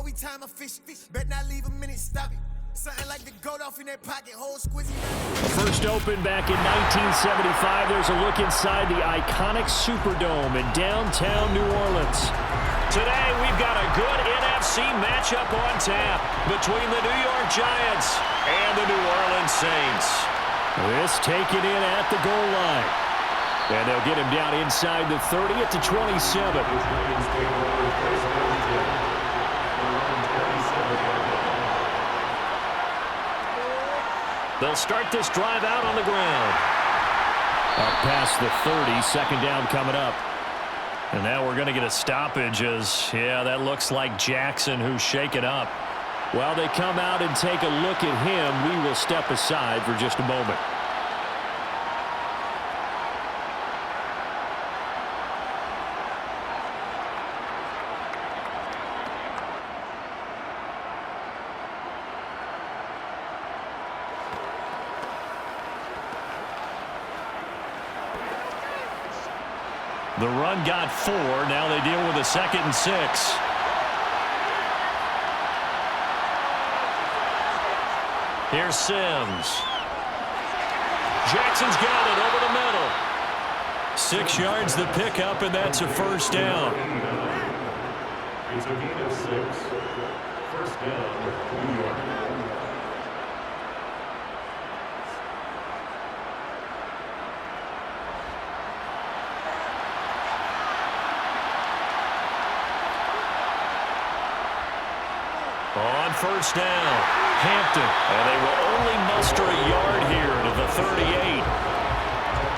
every time I fish. Bet not leave a minute stop it. Something like the goat off in that pocket, whole squizzy. First opened back in 1975. There's a look inside the iconic Superdome in downtown New Orleans. Today, we've got a good NFC matchup on tap between the New York Giants and the New Orleans Saints. This taken in at the goal line. And they'll get him down inside the 30 at the 27. They'll start this drive out on the ground. Up past the 30, second down coming up. And now we're going to get a stoppage as, yeah, that looks like Jackson who's shaken up. While they come out and take a look at him, we will step aside for just a moment. The run got 4. Now they deal with a 2nd and 6. Here's Sims. Jackson's got it over the middle. 6 yards the pickup, and that's a first down. It's a gain of 6. First down, New York. On first down, Hampton, and they will only muster a yard here to the 38.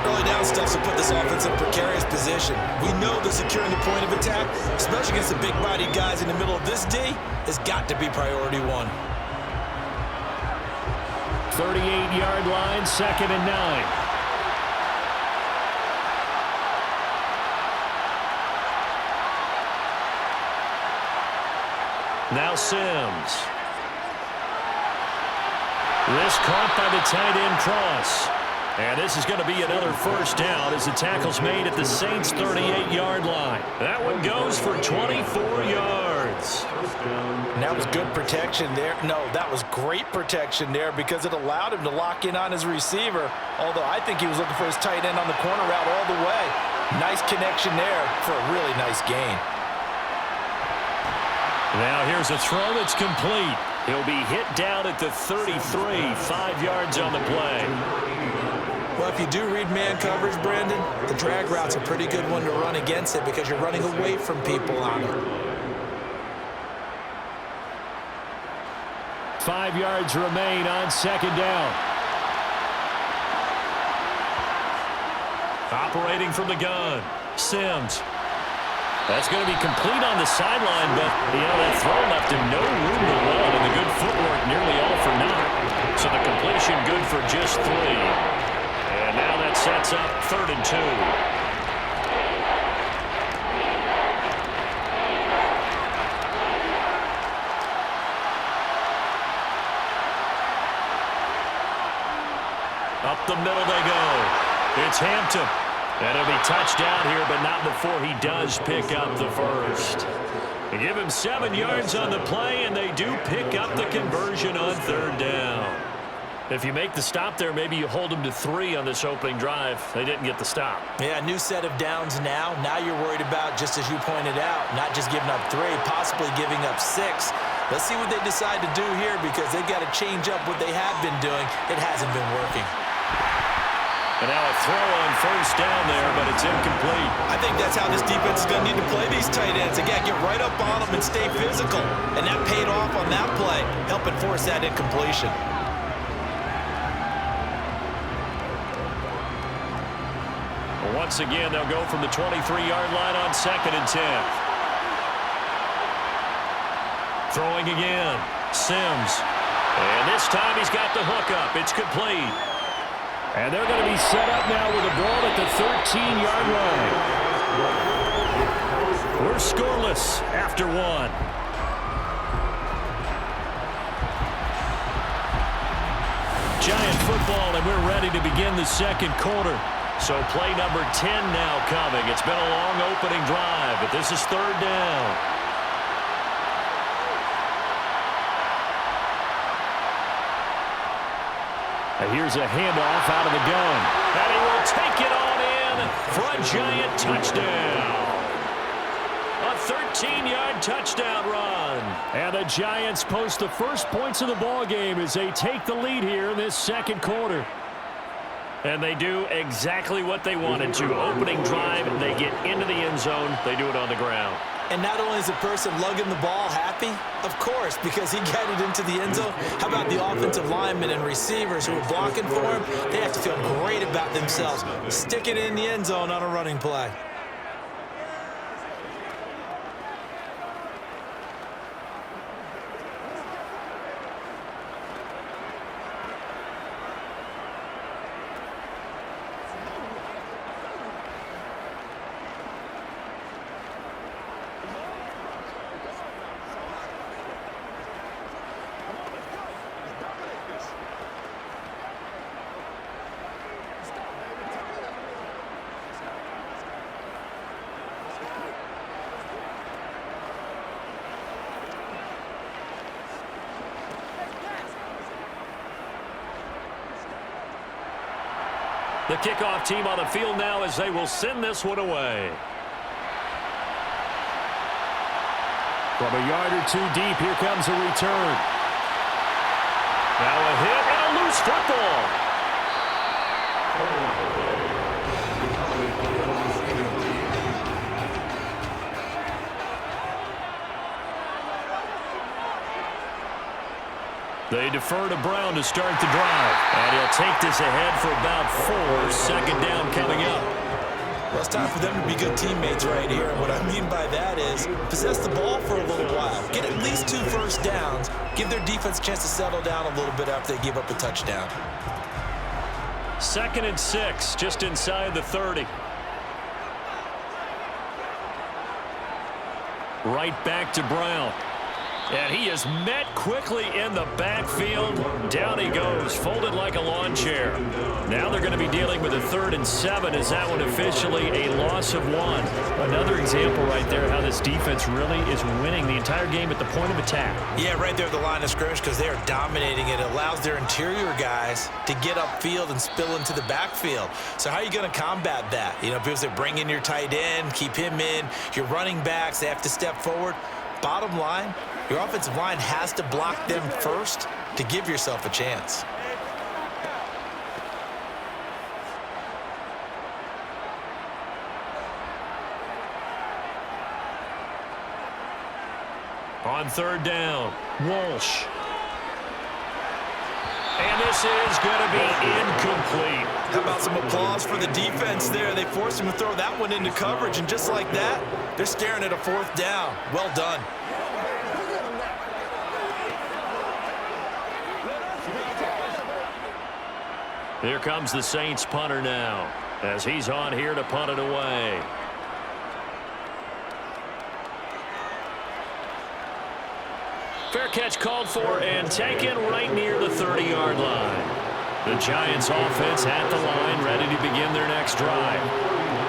Early down stuff to put this offense in a precarious position. We know that securing the point of attack, especially against the big-bodied guys in the middle of this D, has got to be priority 1. 38-yard line, 2nd and 9. Now Sims. This caught by the tight end Cross. And this is going to be another first down as the tackle's made at the Saints' 38-yard line. That one goes for 24 yards. And that was good protection there. No, that was great protection there because it allowed him to lock in on his receiver. Although I think he was looking for his tight end on the corner route all the way. Nice connection there for a really nice gain. Now here's a throw that's complete. He'll be hit down at the 33, 5 yards on the play. Well, if you do read man coverage, Brandon, the drag route's a pretty good one to run against it because you're running away from people on it. 5 yards remain on second down. Operating from the gun, Sims. That's going to be complete on the sideline, but, that throw left him no room to run, and the good footwork nearly all for naught. So the completion good for just 3. And now that sets up 3rd and 2. Up the middle they go. It's Hampton. And it'll be touchdown here, but not before he does pick up the first. They give him 7 yards on the play, and they do pick up the conversion on 3rd down. If you make the stop there, maybe you hold them to 3 on this opening drive. They didn't get the stop. Yeah, new set of downs now. Now you're worried about, just as you pointed out, not just giving up 3, possibly giving up 6. Let's see what they decide to do here because they've got to change up what they have been doing. It hasn't been working. And now a throw on first down there, but it's incomplete. I think that's how this defense is going to need to play these tight ends. Again, get right up on them and stay physical. And that paid off on that play, helping force that incompletion. Well, once again, they'll go from the 23-yard line on 2nd and 10. Throwing again, Sims. And this time he's got the hook up. It's complete. And they're going to be set up now with a ball at the 13-yard line. We're scoreless after 1. Giant football, and we're ready to begin the second quarter. So play number 10 now coming. It's been a long opening drive, but this is 3rd down. And here's a handoff out of the gun. And he will take it on in for a giant touchdown. A 13-yard touchdown run. And the Giants post the first points of the ball game as they take the lead here in this second quarter. And they do exactly what they wanted to. Opening drive, they get into the end zone. They do it on the ground. And not only is the person lugging the ball happy, of course, because he got it into the end zone. How about the offensive linemen and receivers who are blocking for him? They have to feel great about themselves, sticking it in the end zone on a running play. The kickoff team on the field now as they will send this one away. From a yard or two deep, here comes a return. Now a hit and a loose football. They defer to Brown to start the drive. And he'll take this ahead for about 4. Second down coming up. Well, it's time for them to be good teammates right here. And what I mean by that is possess the ball for a little while. Get at least 2 first downs. Give their defense a chance to settle down a little bit after they give up a touchdown. 2nd and 6, just inside the 30. Right back to Brown. And he is met quickly in the backfield. Down he goes, folded like a lawn chair. Now they're going to be dealing with a 3rd and 7. Is that one officially a loss of 1? Another example right there how this defense really is winning the entire game at the point of attack. Yeah, right there at the line of scrimmage because they are dominating it. It allows their interior guys to get upfield and spill into the backfield. So how are you going to combat that? You know, because they bring in your tight end, keep him in. Your running backs, they have to step forward. Bottom line, your offensive line has to block them first to give yourself a chance. On 3rd down, Walsh. And this is going to be incomplete. How about some applause for the defense there? They forced him to throw that one into coverage, and just like that, they're staring at a 4th down. Well done. Here comes the Saints punter now as he's on here to punt it away. Fair catch called for and taken right near the 30-yard line. The Giants offense at the line, ready to begin their next drive.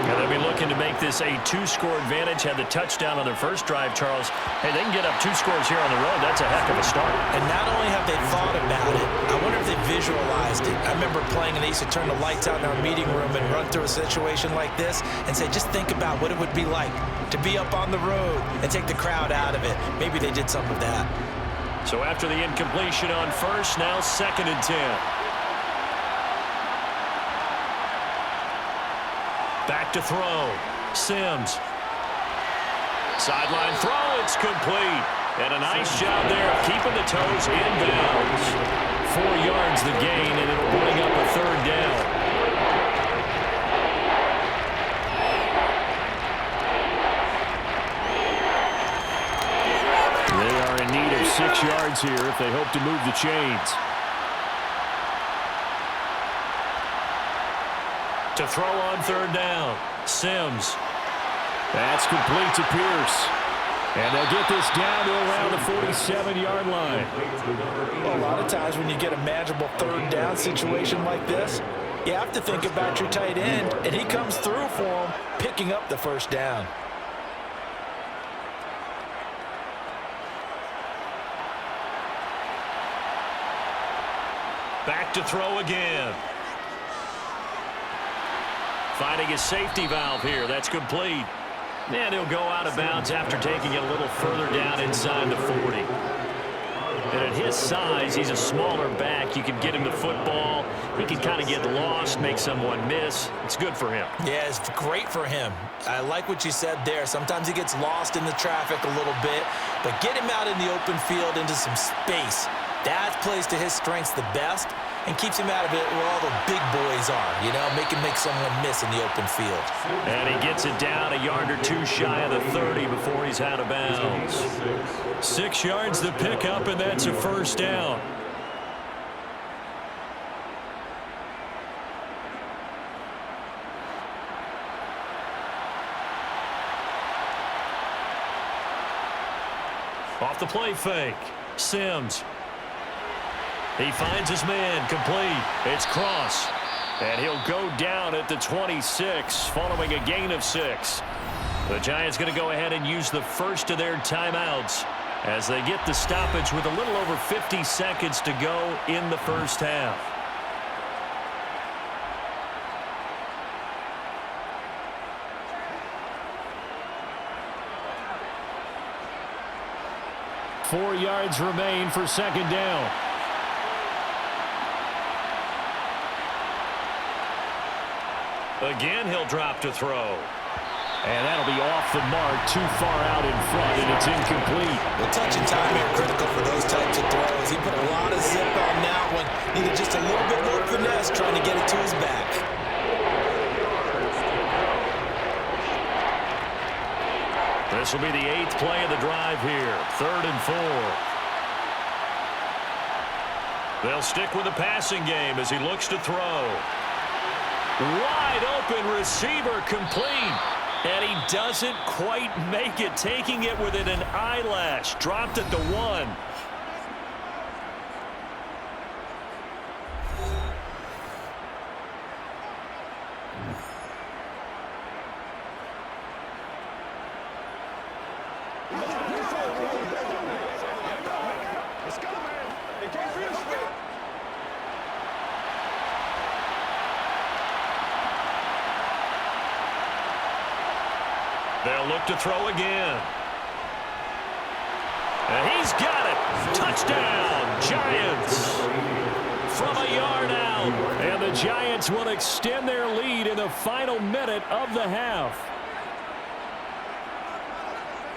And they'll be looking to make this a 2-score advantage. Had the touchdown on their first drive, Charles. Hey, they can get up 2 scores here on the road. That's a heck of a start. And not only have they thought about it, I wonder if they visualized it. I remember playing and they used to turn the lights out in our meeting room and run through a situation like this and say, just think about what it would be like to be up on the road and take the crowd out of it. Maybe they did some of that. So after the incompletion on first, now 2nd and 10. Back to throw. Sims. Sideline throw. It's complete. And a nice job there of keeping the toes in bounds. 4 yards the gain, and it'll bring up a 3rd down. They are in need of 6 yards here if they hope to move the chains. To throw on 3rd down, Sims. That's complete to Pierce. And they'll get this down to around the 47-yard line. Well, a lot of times when you get a manageable 3rd down situation like this, you have to think about your tight end, and he comes through for him, picking up the 1st down. Back to throw again. Finding a safety valve here. That's complete. And he'll go out of bounds after taking it a little further down inside the 40. And at his size, he's a smaller back. You can get him the football. He can kind of get lost, make someone miss. It's good for him. Yeah, it's great for him. I like what you said there. Sometimes he gets lost in the traffic a little bit, but get him out in the open field into some space. That plays to his strengths the best and keeps him out of it where all the big boys are, you know, make someone miss in the open field. And he gets it down a yard or two shy of the 30 before he's out of bounds. 6 yards to pick up, and that's a first down. Off the play fake. Sims. He finds his man, complete. It's Cross. And he'll go down at the 26 following a gain of 6. The Giants going to go ahead and use the first of their timeouts as they get the stoppage with a little over 50 seconds to go in the first half. Four yards remain for second down. Again, he'll drop to throw. And that'll be off the mark, too far out in front, and it's incomplete. The touch and time are critical for those types of throws. He put a lot of zip on that one. Needed just a little bit more finesse trying to get it to his back. This will be the 8th play of the drive here. 3rd and 4. They'll stick with the passing game as he looks to throw. Wide open receiver, complete. And he doesn't quite make it, taking it within an eyelash. Dropped at the 1. They'll look to throw again. And he's got it. Touchdown, Giants. From a yard out. And the Giants will extend their lead in the final minute of the half.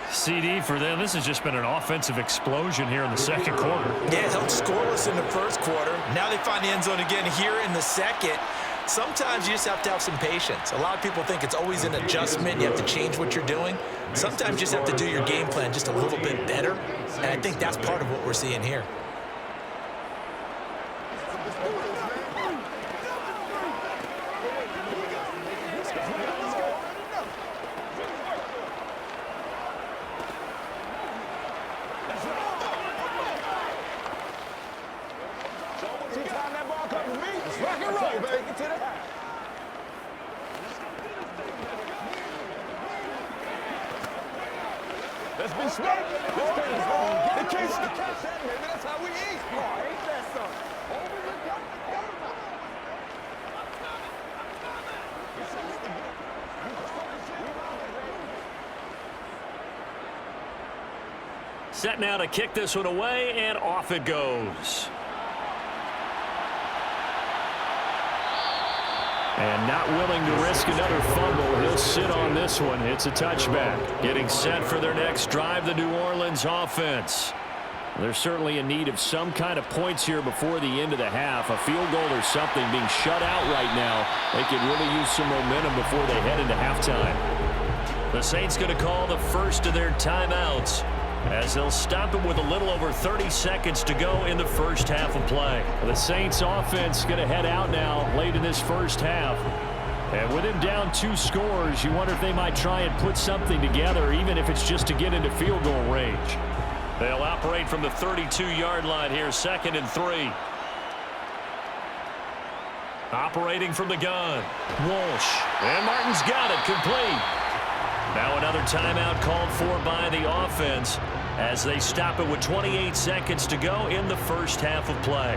CD for them. This has just been an offensive explosion here in the second quarter. Yeah, held scoreless in the first quarter. Now they find the end zone again here in the second. Sometimes you just have to have some patience. A lot of people think it's always an adjustment. You have to change what you're doing. Sometimes you just have to do your game plan just a little bit better. And I think that's part of what we're seeing here. Let's be smart. Let's take it home. They can't catch that, baby. That's how we eat. Oh, ain't that something? Set now to kick this one away, and off it goes. And not willing to risk another fumble. He'll sit on this one. It's a touchback. Getting set for their next drive, the New Orleans offense. They're certainly in need of some kind of points here before the end of the half. A field goal or something being shut out right now. They could really use some momentum before they head into halftime. The Saints going to call the first of their timeouts as they'll stop it with a little over 30 seconds to go in the first half of play. The Saints offense going to head out now late in this first half. And with him down 2 scores, you wonder if they might try and put something together, even if it's just to get into field goal range. They'll operate from the 32-yard line here, 2nd and 3. Operating from the gun. Walsh. And Martin's got it, complete. Now another timeout called for by the offense as they stop it with 28 seconds to go in the first half of play.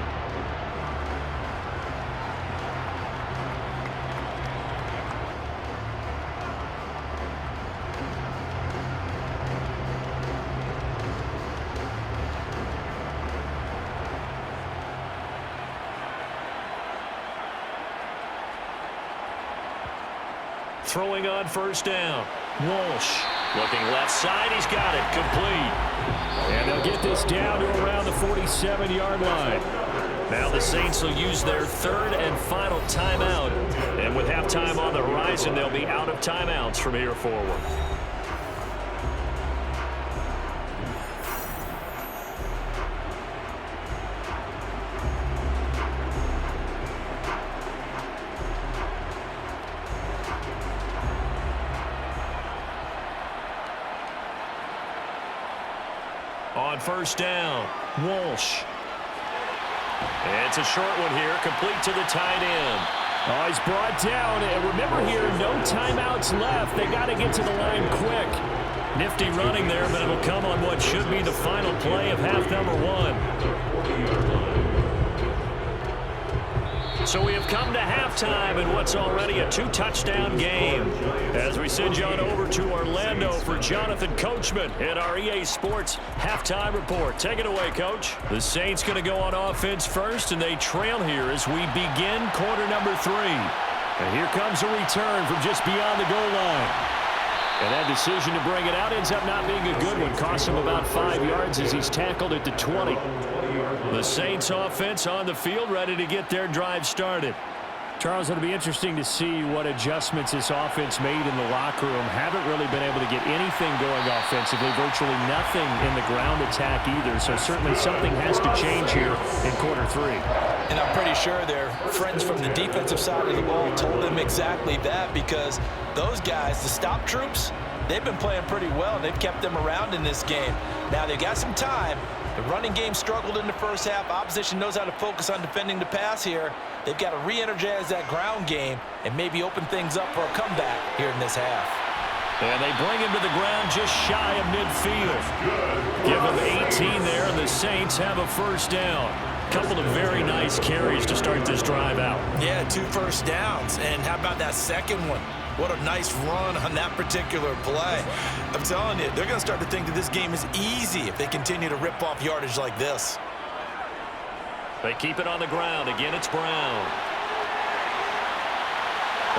throwing on first down. Walsh looking left side. He's got it. Complete. And they'll get this down to around the 47-yard line. Now the Saints will use their third and final timeout. And with halftime on the horizon, they'll be out of timeouts from here forward. On first down, Walsh. It's a short one here, complete to the tight end. Oh, he's brought down. And remember here, no timeouts left. They got to get to the line quick. Nifty running there, but it'll come on what should be the final play of half number one. So we have come to halftime in what's already a two-touchdown game. As we send you on over to Orlando for Jonathan Coachman in our EA Sports halftime report. Take it away, Coach. The Saints going to go on offense first, and they trail here as we begin quarter number 3. And here comes a return from just beyond the goal line. And that decision to bring it out ends up not being a good one. Costs him about 5 yards as he's tackled at the 20. The Saints offense on the field, ready to get their drive started. Charles, it'll be interesting to see what adjustments this offense made in the locker room. Haven't really been able to get anything going offensively. Virtually nothing in the ground attack either. So certainly something has to change here in quarter 3. And I'm pretty sure their friends from the defensive side of the ball told them exactly that, because those guys, the stop troops, they've been playing pretty well. They've kept them around in this game. Now they've got some time. The running game struggled in the first half. Opposition knows how to focus on defending the pass here. They've got to re-energize that ground game and maybe open things up for a comeback here in this half. And they bring him to the ground just shy of midfield. Give him 18 there, and the Saints have a first down. Couple of very nice carries to start this drive out. Yeah, 2 first downs. And how about that second one? What a nice run on that particular play. I'm telling you, they're going to start to think that this game is easy if they continue to rip off yardage like this. They keep it on the ground. Again, it's Brown.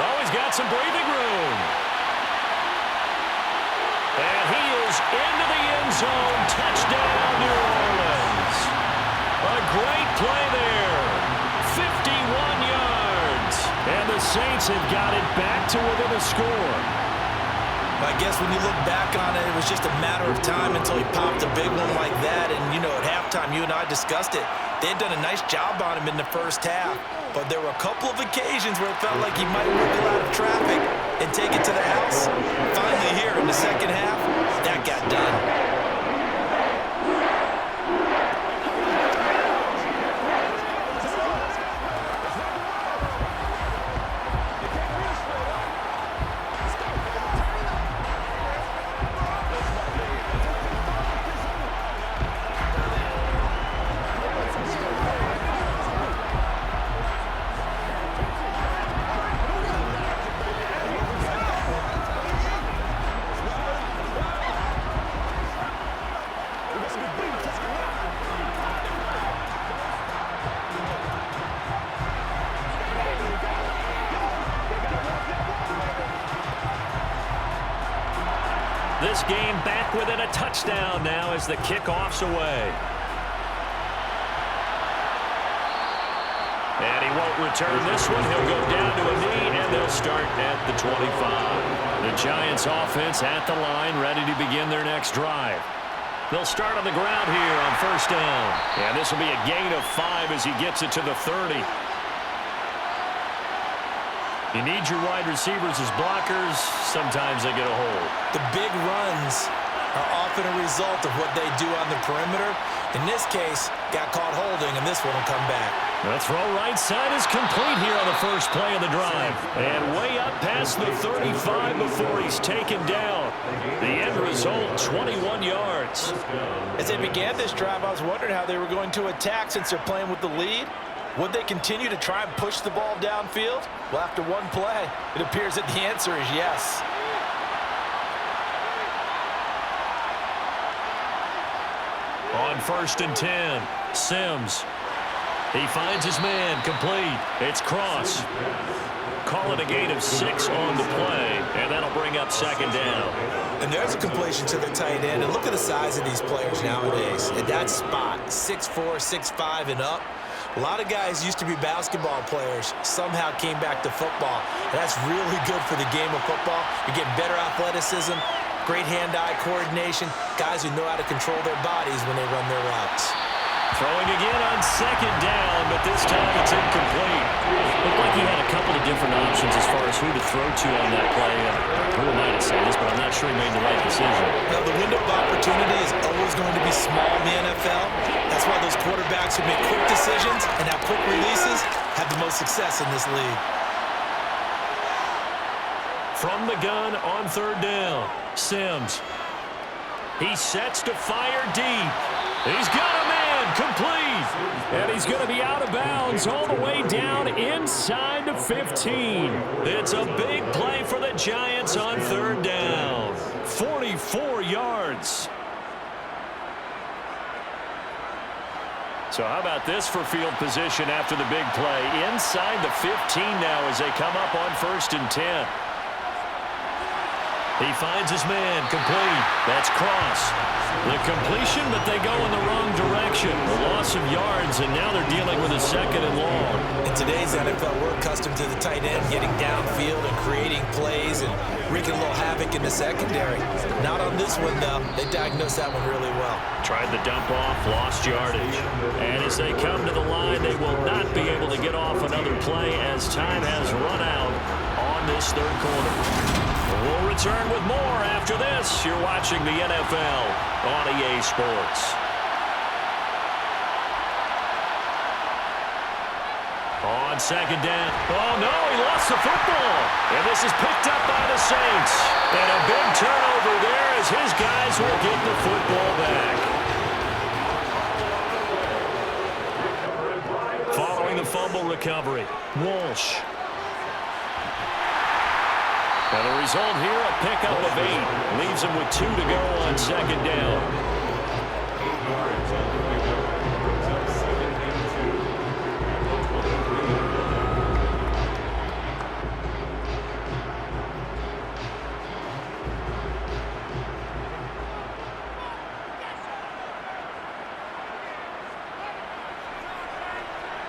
Oh, he's got some breathing room. And he is into the end zone. Touchdown, New Orleans. A great play there. 51 yards. And the Saints have got it back to within a score. I guess when you look back on it, it was just a matter of time until he popped a big one like that. And, you know, at halftime, you and I discussed it. They had done a nice job on him in the first half. But there were a couple of occasions where it felt like he might wiggle out of traffic and take it to the house. Finally here in the second half, that got done. This game back within a touchdown now as the kickoff's away. And he won't return this one. He'll go down to a knee, and they'll start at the 25. The Giants offense at the line, ready to begin their next drive. They'll start on the ground here on first down. And this will be a gain of 5 as he gets it to the 30. You need your wide receivers as blockers. Sometimes they get a hold. The big runs are often a result of what they do on the perimeter. In this case, got caught holding, and this one will come back. The throw right side is complete here on the first play of the drive. And way up past the 35 before he's taken down. The end result, 21 yards. As they began this drive, I was wondering how they were going to attack since they're playing with the lead. Would they continue to try and push the ball downfield? Well, after one play, it appears that the answer is yes. On first and 10, Sims. He finds his man, complete. It's cross. Call it a gain of 6 on the play, and that'll bring up second down. And there's a completion to the tight end. And look at the size of these players nowadays. At that spot, 6'4", 6'5", and up. A lot of guys used to be basketball players, somehow came back to football. And that's really good for the game of football. You're getting better athleticism, great hand-eye coordination, guys who know how to control their bodies when they run their routes. Throwing again on second down, but this time it's incomplete. Looked like he had a couple of different options as far as who to throw to on that play. Who am I to say this, but I'm not sure he made the right decision. Now, the window of opportunity is always going to be small in the NFL. That's why those quarterbacks who make quick decisions and have quick releases have the most success in this league. From the gun on third down, Sims. He sets to fire deep. He's got a man, complete. And he's going to be out of bounds all the way down inside the 15. It's a big play for the Giants on third down. 44 yards. So how about this for field position after the big play? Inside the 15 now as they come up on 1st and 10. He finds his man, complete. That's cross. The completion, but they go in the wrong direction. A loss of yards, and now they're dealing with a 2nd and long. In today's NFL, we're accustomed to the tight end getting downfield and creating plays and wreaking a little havoc in the secondary. Not on this one, though. They diagnosed that one really well. Tried the dump off, lost yardage. And as they come to the line, they will not be able to get off another play as time has run out on this third quarter. We'll return with more after this. You're watching the NFL on EA Sports. On second down. Oh, no, he lost the football. And this is picked up by the Saints. And a big turnover there as his guys will get the football back. Following the fumble recovery, Walsh. And the result here, a pickup of 8. Leaves him with 2 to go on second down.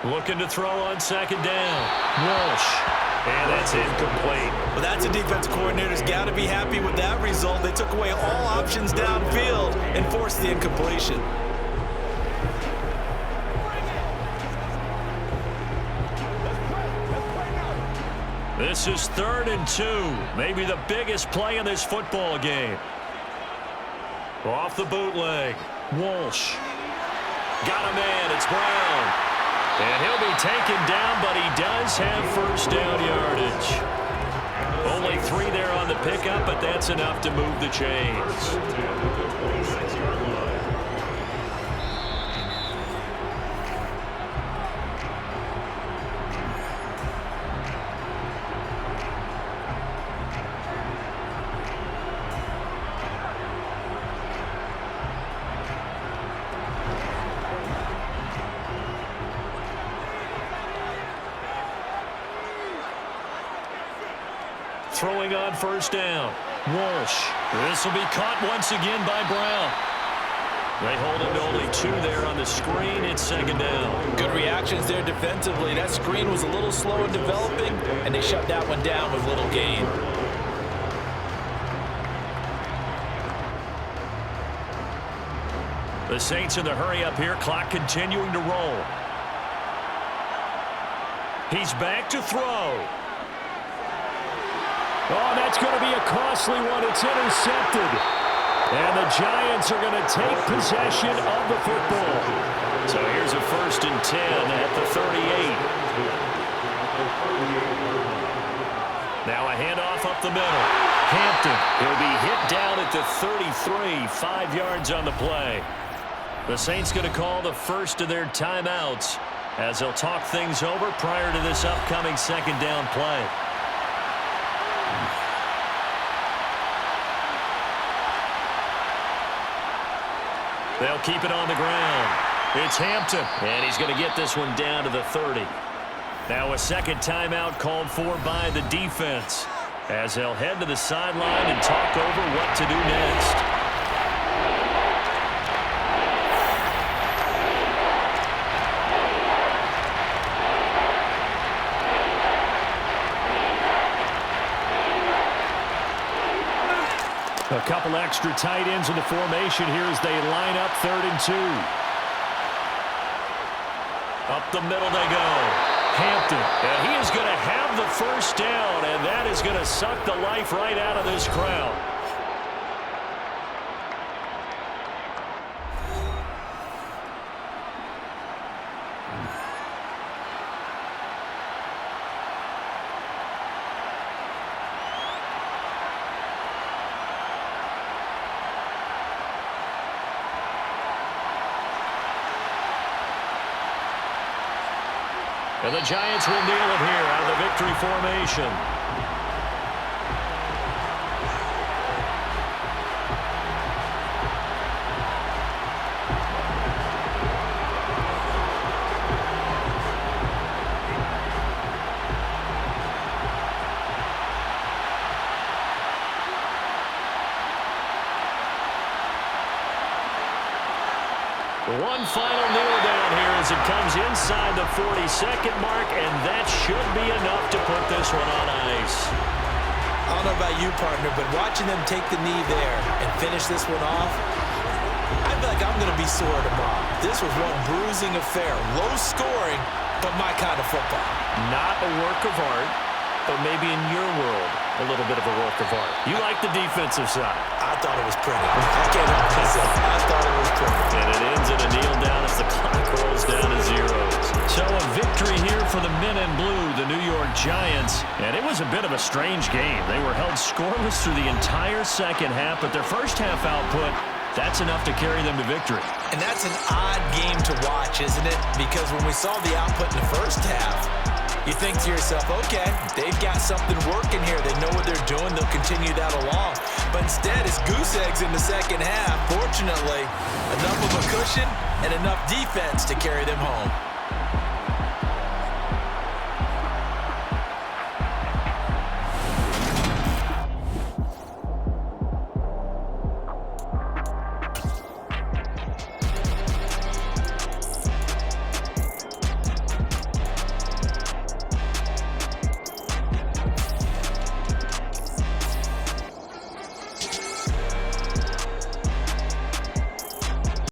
Looking to throw on second down. Walsh. And that's incomplete. Well, that's a defensive coordinator's got to be happy with that result. They took away all options downfield and forced the incompletion. This is 3rd and 2. Maybe the biggest play in this football game. Off the bootleg. Walsh. Got a man. It's Brown. And he'll be taken down, but he does have first down yardage. Only 3 there on the pickup, but that's enough to move the chains. Throwing on first down. Walsh. This will be caught once again by Brown. They hold him to only 2 there on the screen. It's second down. Good reactions there defensively. That screen was a little slow in developing, and they shut that one down with little gain. The Saints in the hurry up here. Clock continuing to roll. He's back to throw. Oh, that's going to be a costly one. It's intercepted. And the Giants are going to take possession of the football. So here's a 1st and 10 at the 38. Now a handoff up the middle. Hampton. He'll be hit down at the 33. 5 yards on the play. The Saints going to call the first of their timeouts as they'll talk things over prior to this upcoming second down play. They'll keep it on the ground. It's Hampton, and he's going to get this one down to the 30. Now a second timeout called for by the defense, as they'll head to the sideline and talk over what to do next. A couple extra tight ends in the formation here as they line up 3rd and 2. Up the middle they go. Hampton, and he is going to have the first down, and that is going to suck the life right out of this crowd. And the Giants will kneel it here out of the victory formation. One final kneel down here as it comes inside the 40-second mark, and that should be enough to put this one on ice. I don't know about you, partner, but watching them take the knee there and finish this one off, I feel like I'm going to be sore tomorrow. This was one bruising affair. Low scoring, but my kind of football. Not a work of art, but maybe in your world, a little bit of a work of art. You like the defensive side. I thought it was pretty. I can't help myself. I thought it was pretty. And it ends in a kneel down as the clock rolls down to zeros. So a victory here for the men in blue, the New York Giants. And it was a bit of a strange game. They were held scoreless through the entire second half, but their first half output, that's enough to carry them to victory. And that's an odd game to watch, isn't it? Because when we saw the output in the first half, you think to yourself, okay, they've got something working here. They know what they're doing. They'll continue that along. But instead, it's goose eggs in the second half. Fortunately, enough of a cushion and enough defense to carry them home.